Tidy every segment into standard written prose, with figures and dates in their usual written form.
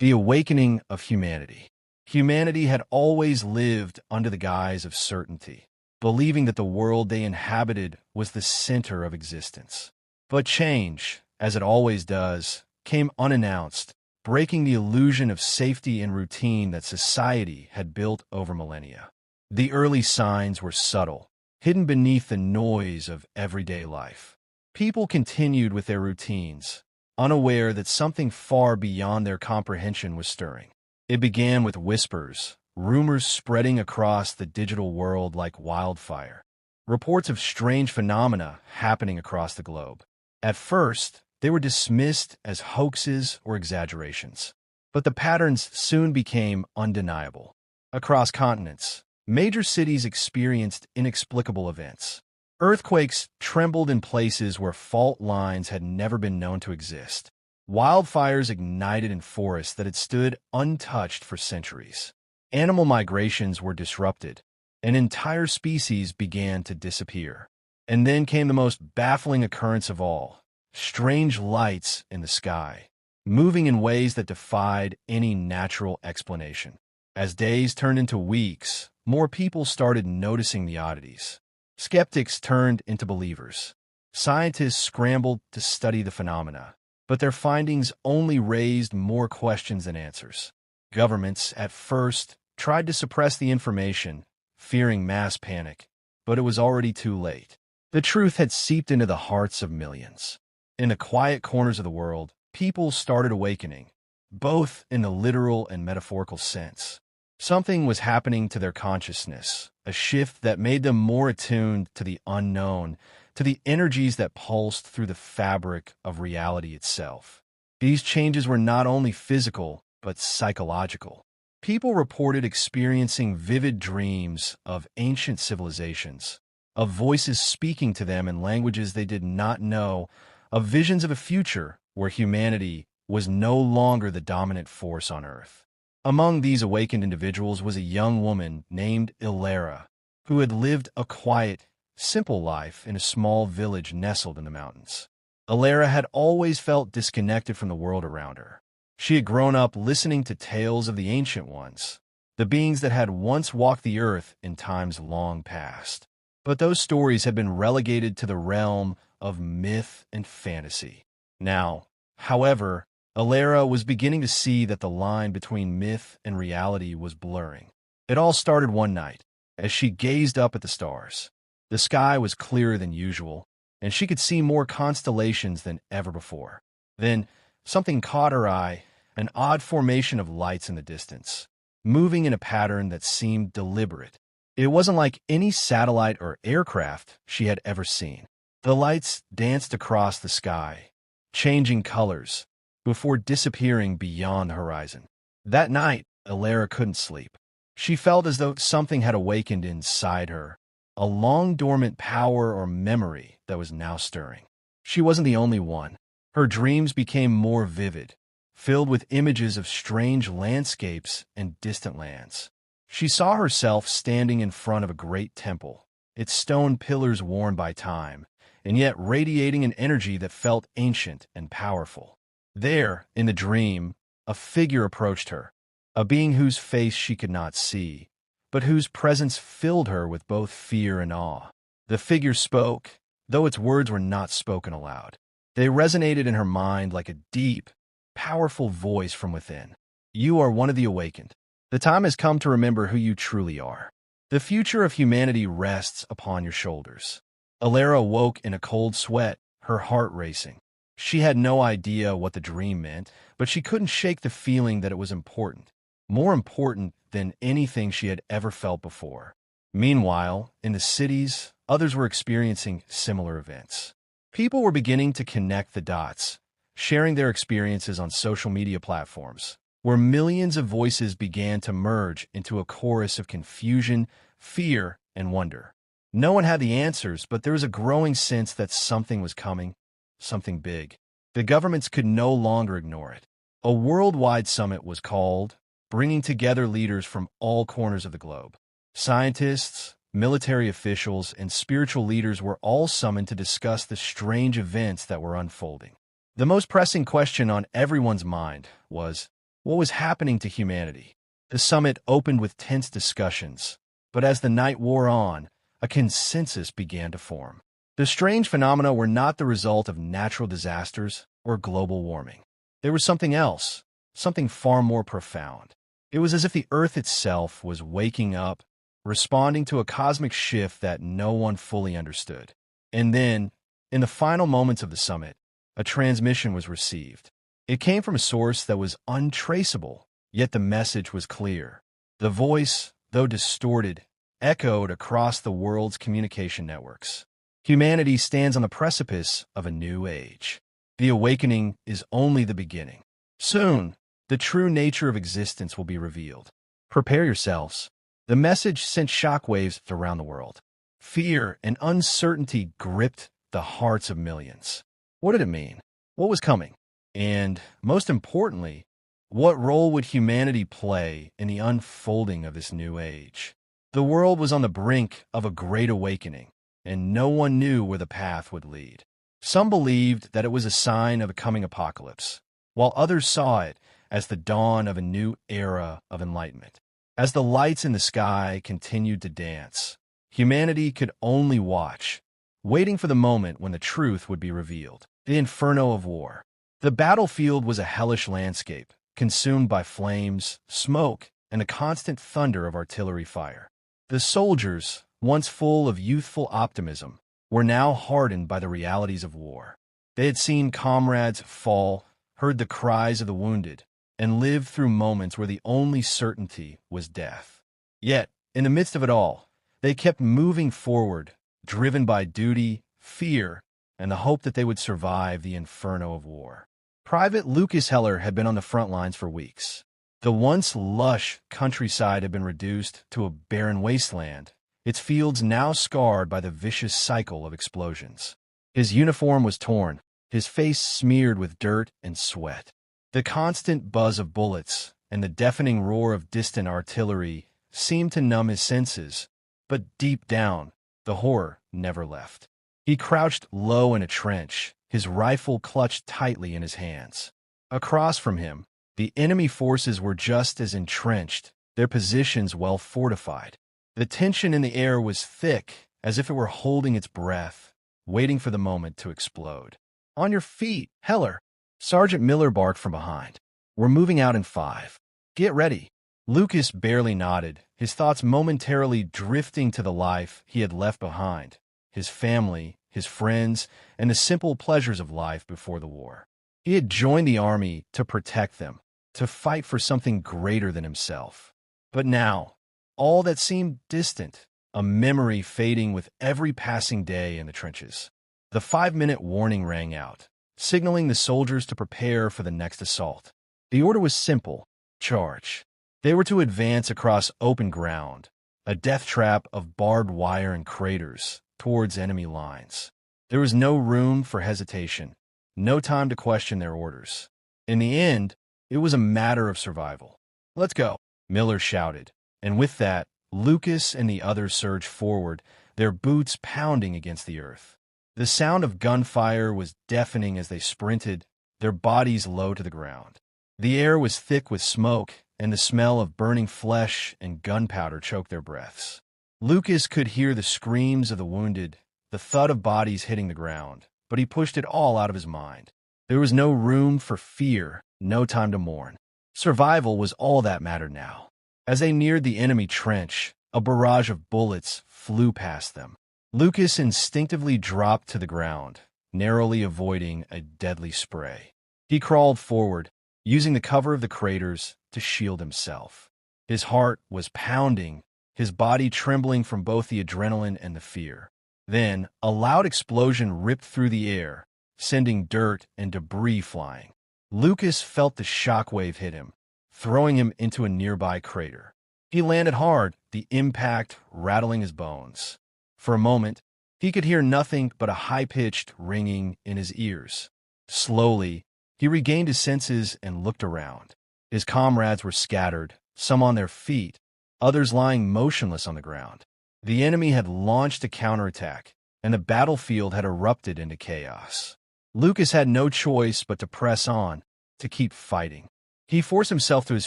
The awakening of humanity. Humanity had always lived under the guise of certainty, believing that the world they inhabited was the center of existence. But change, as it always does, came unannounced, breaking the illusion of safety and routine that society had built over millennia. The early signs were subtle, hidden beneath the noise of everyday life. People continued with their routines, unaware that something far beyond their comprehension was stirring. It began with whispers, rumors spreading across the digital world like wildfire, reports of strange phenomena happening across the globe. At first, they were dismissed as hoaxes or exaggerations, but the patterns soon became undeniable. Across continents, major cities experienced inexplicable events. Earthquakes trembled in places where fault lines had never been known to exist. Wildfires ignited in forests that had stood untouched for centuries. Animal migrations were disrupted, and entire species began to disappear. And then came the most baffling occurrence of all: strange lights in the sky, moving in ways that defied any natural explanation. As days turned into weeks, more people started noticing the oddities. Skeptics turned into believers. Scientists scrambled to study the phenomena, but their findings only raised more questions than answers. Governments, at first, tried to suppress the information, fearing mass panic, but it was already too late. The truth had seeped into the hearts of millions. In the quiet corners of the world, people started awakening, both in the literal and metaphorical sense. Something was happening to their consciousness, a shift that made them more attuned to the unknown, to the energies that pulsed through the fabric of reality itself. These changes were not only physical, but psychological. People reported experiencing vivid dreams of ancient civilizations, of voices speaking to them in languages they did not know, of visions of a future where humanity was no longer the dominant force on Earth. Among these awakened individuals was a young woman named Ilara, who had lived a quiet, simple life in a small village nestled in the mountains. Ilara had always felt disconnected from the world around her. She had grown up listening to tales of the ancient ones, the beings that had once walked the earth in times long past. But those stories had been relegated to the realm of myth and fantasy. Now, however, Ilara was beginning to see that the line between myth and reality was blurring. It all started one night, as she gazed up at the stars. The sky was clearer than usual, and she could see more constellations than ever before. Then, something caught her eye, an odd formation of lights in the distance, moving in a pattern that seemed deliberate. It wasn't like any satellite or aircraft she had ever seen. The lights danced across the sky, changing colors, before disappearing beyond the horizon. That night, Ilara couldn't sleep. She felt as though something had awakened inside her, a long-dormant power or memory that was now stirring. She wasn't the only one. Her dreams became more vivid, filled with images of strange landscapes and distant lands. She saw herself standing in front of a great temple, its stone pillars worn by time, and yet radiating an energy that felt ancient and powerful. There, in the dream, a figure approached her, a being whose face she could not see, but whose presence filled her with both fear and awe. The figure spoke, though its words were not spoken aloud. They resonated in her mind like a deep, powerful voice from within. You are one of the awakened. The time has come to remember who you truly are. The future of humanity rests upon your shoulders. Ilara woke in a cold sweat, her heart racing. She had no idea what the dream meant, but she couldn't shake the feeling that it was important, more important than anything she had ever felt before. Meanwhile, in the cities, others were experiencing similar events. People were beginning to connect the dots, sharing their experiences on social media platforms, where millions of voices began to merge into a chorus of confusion, fear, and wonder. No one had the answers, but there was a growing sense that something was coming, something big. The governments could no longer ignore it. A worldwide summit was called, bringing together leaders from all corners of the globe. Scientists, military officials, and spiritual leaders were all summoned to discuss the strange events that were unfolding. The most pressing question on everyone's mind was, What was happening to humanity? The summit opened with tense discussions, but as the night wore on, a consensus began to form. The strange phenomena were not the result of natural disasters or global warming. There was something else, something far more profound. It was as if the Earth itself was waking up, responding to a cosmic shift that no one fully understood. And then, in the final moments of the summit, a transmission was received. It came from a source that was untraceable, yet the message was clear. The voice, though distorted, echoed across the world's communication networks. Humanity stands on the precipice of a new age. The awakening is only the beginning. Soon, the true nature of existence will be revealed. Prepare yourselves. The message sent shockwaves around the world. Fear and uncertainty gripped the hearts of millions. What did it mean? What was coming? And, most importantly, what role would humanity play in the unfolding of this new age? The world was on the brink of a great awakening, and no one knew where the path would lead. Some believed that it was a sign of a coming apocalypse, while others saw it as the dawn of a new era of enlightenment. As the lights in the sky continued to dance, humanity could only watch, waiting for the moment when the truth would be revealed. The inferno of war. The battlefield was a hellish landscape, consumed by flames, smoke, and the constant thunder of artillery fire. The soldiers, once full of youthful optimism, were now hardened by the realities of war. They had seen comrades fall, heard the cries of the wounded, and lived through moments where the only certainty was death. Yet, in the midst of it all, they kept moving forward, driven by duty, fear, and the hope that they would survive the inferno of war. Private Lucas Heller had been on the front lines for weeks. The once lush countryside had been reduced to a barren wasteland, its fields now scarred by the vicious cycle of explosions. His uniform was torn, his face smeared with dirt and sweat. The constant buzz of bullets and the deafening roar of distant artillery seemed to numb his senses, but deep down, the horror never left. He crouched low in a trench, his rifle clutched tightly in his hands. Across from him, the enemy forces were just as entrenched, their positions well fortified. The tension in the air was thick, as if it were holding its breath, waiting for the moment to explode. "On your feet, Heller!" Sergeant Miller barked from behind. "We're moving out in 5. Get ready." Lucas barely nodded, his thoughts momentarily drifting to the life he had left behind, his family, his friends, and the simple pleasures of life before the war. He had joined the army to protect them, to fight for something greater than himself. But now, all that seemed distant, a memory fading with every passing day in the trenches. The 5-minute warning rang out, signaling the soldiers to prepare for the next assault. The order was simple: charge. They were to advance across open ground, a death trap of barbed wire and craters, towards enemy lines. There was no room for hesitation, no time to question their orders. In the end, it was a matter of survival. "Let's go," Miller shouted, and with that, Lucas and the others surged forward, their boots pounding against the earth. The sound of gunfire was deafening as they sprinted, their bodies low to the ground. The air was thick with smoke, and the smell of burning flesh and gunpowder choked their breaths. Lucas could hear the screams of the wounded, the thud of bodies hitting the ground, but he pushed it all out of his mind. There was no room for fear, no time to mourn. Survival was all that mattered now. As they neared the enemy trench, a barrage of bullets flew past them. Lucas instinctively dropped to the ground, narrowly avoiding a deadly spray. He crawled forward, using the cover of the craters to shield himself. His heart was pounding, his body trembling from both the adrenaline and the fear. Then, a loud explosion ripped through the air, sending dirt and debris flying. Lucas felt the shockwave hit him, throwing him into a nearby crater. He landed hard, the impact rattling his bones. For a moment, he could hear nothing but a high-pitched ringing in his ears. Slowly, he regained his senses and looked around. His comrades were scattered, some on their feet, others lying motionless on the ground. The enemy had launched a counterattack, and the battlefield had erupted into chaos. Lucas had no choice but to press on, to keep fighting. He forced himself to his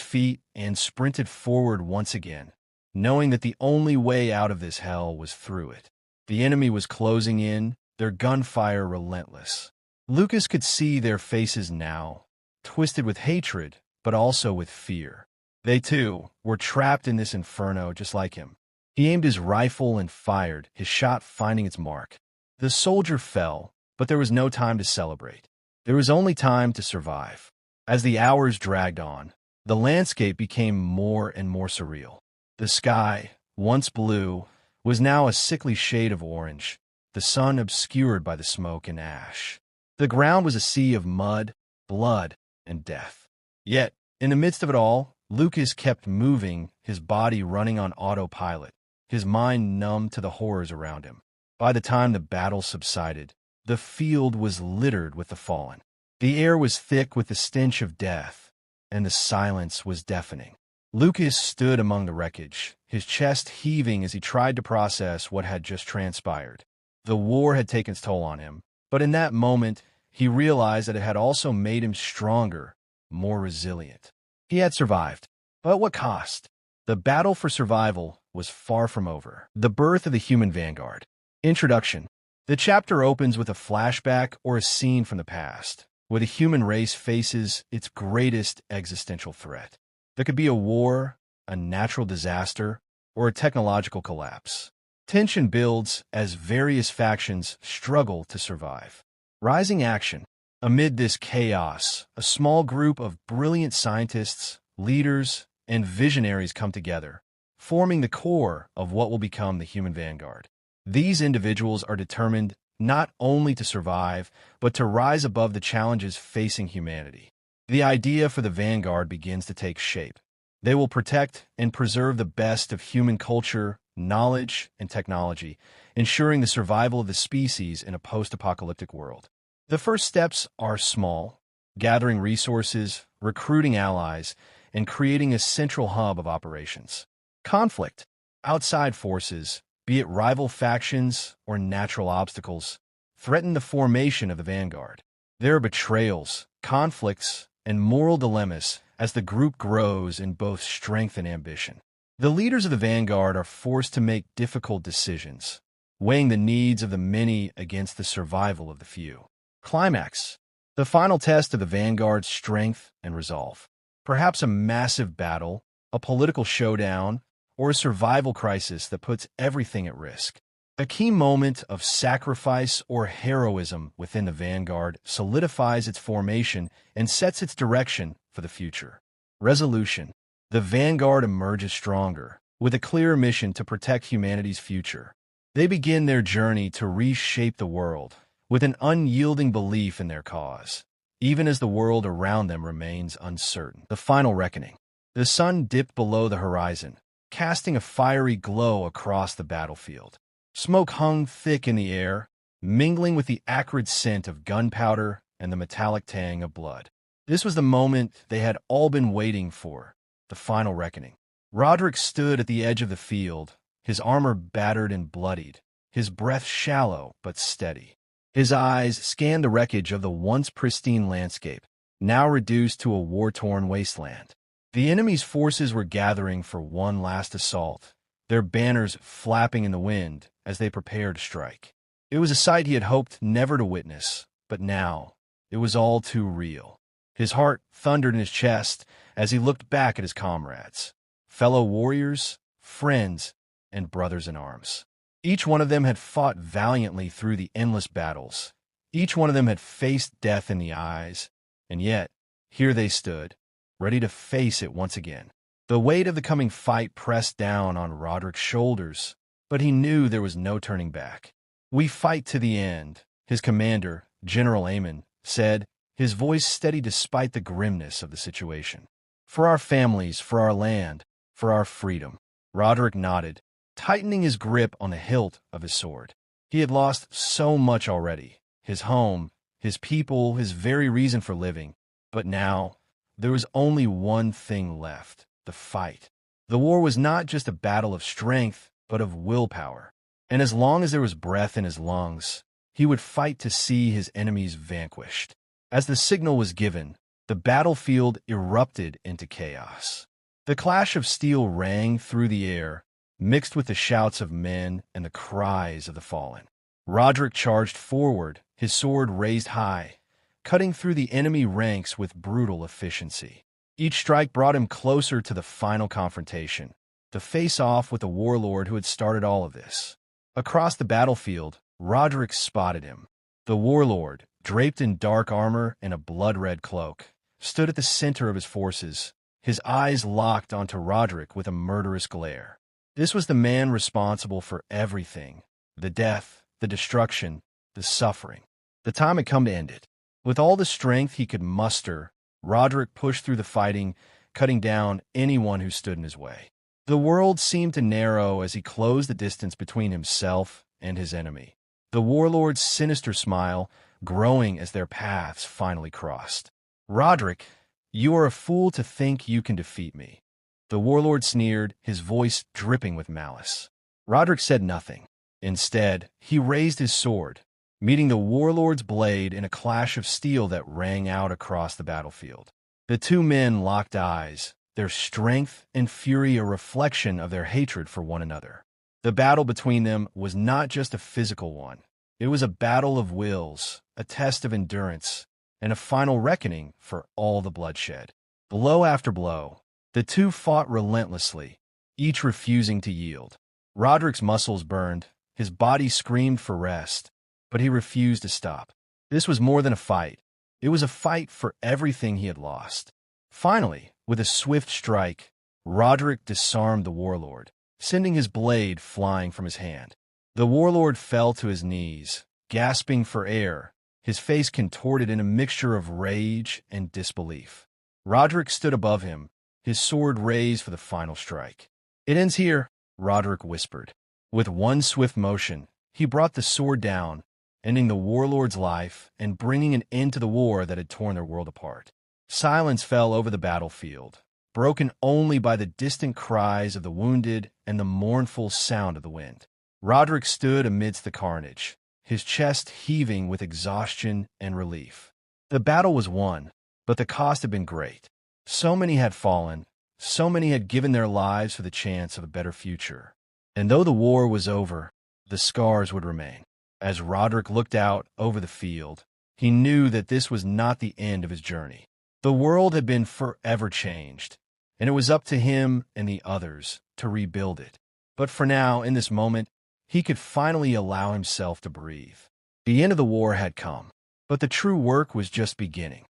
feet and sprinted forward once again, knowing that the only way out of this hell was through it. The enemy was closing in, their gunfire relentless. Lucas could see their faces now, twisted with hatred, but also with fear. They, too, were trapped in this inferno just like him. He aimed his rifle and fired, his shot finding its mark. The soldier fell, but there was no time to celebrate. There was only time to survive. As the hours dragged on, the landscape became more and more surreal. The sky, once blue, was now a sickly shade of orange, the sun obscured by the smoke and ash. The ground was a sea of mud, blood, and death. Yet, in the midst of it all, Lucas kept moving, his body running on autopilot, his mind numb to the horrors around him. By the time the battle subsided, the field was littered with the fallen. The air was thick with the stench of death, and the silence was deafening. Lucas stood among the wreckage, his chest heaving as he tried to process what had just transpired. The war had taken its toll on him, but in that moment, he realized that it had also made him stronger, more resilient. He had survived, but at what cost? The battle for survival was far from over. The birth of the human vanguard. Introduction. The chapter opens with a flashback or a scene from the past, where the human race faces its greatest existential threat. There could be a war, a natural disaster, or a technological collapse. Tension builds as various factions struggle to survive. Rising action. Amid this chaos, a small group of brilliant scientists, leaders, and visionaries come together, forming the core of what will become the human vanguard. These individuals are determined not only to survive, but to rise above the challenges facing humanity. The idea for the vanguard begins to take shape. They will protect and preserve the best of human culture, knowledge, and technology, ensuring the survival of the species in a post-apocalyptic world. The first steps are small: gathering resources, recruiting allies, and creating a central hub of operations. Conflict. Outside forces, be it rival factions or natural obstacles, threaten the formation of the vanguard. There are betrayals, conflicts, and moral dilemmas as the group grows in both strength and ambition. The leaders of the vanguard are forced to make difficult decisions, weighing the needs of the many against the survival of the few. Climax. The final test of the vanguard's strength and resolve. Perhaps a massive battle, a political showdown, or a survival crisis that puts everything at risk. A key moment of sacrifice or heroism within the vanguard solidifies its formation and sets its direction for the future. Resolution. The vanguard emerges stronger, with a clear mission to protect humanity's future. They begin their journey to reshape the world, with an unyielding belief in their cause, even as the world around them remains uncertain. The final reckoning. The sun dipped below the horizon, casting a fiery glow across the battlefield. Smoke hung thick in the air, mingling with the acrid scent of gunpowder and the metallic tang of blood. This was the moment they had all been waiting for, the final reckoning. Roderick stood at the edge of the field, his armor battered and bloodied, his breath shallow but steady. His eyes scanned the wreckage of the once pristine landscape, now reduced to a war-torn wasteland. The enemy's forces were gathering for one last assault, their banners flapping in the wind as they prepared to strike. It was a sight he had hoped never to witness, but now it was all too real. His heart thundered in his chest as he looked back at his comrades, fellow warriors, friends, and brothers in arms. Each one of them had fought valiantly through the endless battles. Each one of them had faced death in the eyes, and yet, here they stood, ready to face it once again. The weight of the coming fight pressed down on Roderick's shoulders, but he knew there was no turning back. "We fight to the end," his commander, General Amon, said, his voice steady despite the grimness of the situation. "For our families, for our land, for our freedom." Roderick nodded, tightening his grip on the hilt of his sword. He had lost so much already: his home, his people, his very reason for living. But now, there was only one thing left: the fight. The war was not just a battle of strength, but of willpower. And as long as there was breath in his lungs, he would fight to see his enemies vanquished. As the signal was given, the battlefield erupted into chaos. The clash of steel rang through the air, mixed with the shouts of men and the cries of the fallen. Roderick charged forward, his sword raised high, cutting through the enemy ranks with brutal efficiency. Each strike brought him closer to the final confrontation, the face-off with the warlord who had started all of this. Across the battlefield, Roderick spotted him. The warlord, draped in dark armor and a blood-red cloak, stood at the center of his forces, his eyes locked onto Roderick with a murderous glare. This was the man responsible for everything: the death, the destruction, the suffering. The time had come to end it. With all the strength he could muster, Roderick pushed through the fighting, cutting down anyone who stood in his way. The world seemed to narrow as he closed the distance between himself and his enemy, the warlord's sinister smile growing as their paths finally crossed. "Roderick, you are a fool to think you can defeat me," the warlord sneered, his voice dripping with malice. Roderick said nothing. Instead, he raised his sword, meeting the warlord's blade in a clash of steel that rang out across the battlefield. The two men locked eyes, their strength and fury a reflection of their hatred for one another. The battle between them was not just a physical one. It was a battle of wills, a test of endurance, and a final reckoning for all the bloodshed. Blow after blow, the two fought relentlessly, each refusing to yield. Roderick's muscles burned, his body screamed for rest, but he refused to stop. This was more than a fight. It was a fight for everything he had lost. Finally, with a swift strike, Roderick disarmed the warlord, sending his blade flying from his hand. The warlord fell to his knees, gasping for air, his face contorted in a mixture of rage and disbelief. Roderick stood above him, his sword raised for the final strike. "It ends here," Roderick whispered. With one swift motion, he brought the sword down, ending the warlord's life and bringing an end to the war that had torn their world apart. Silence fell over the battlefield, broken only by the distant cries of the wounded and the mournful sound of the wind. Roderick stood amidst the carnage, his chest heaving with exhaustion and relief. The battle was won, but the cost had been great. So many had fallen, so many had given their lives for the chance of a better future. And though the war was over, the scars would remain. As Roderick looked out over the field, he knew that this was not the end of his journey. The world had been forever changed, and it was up to him and the others to rebuild it. But for now, in this moment, he could finally allow himself to breathe. The end of the war had come, but the true work was just beginning.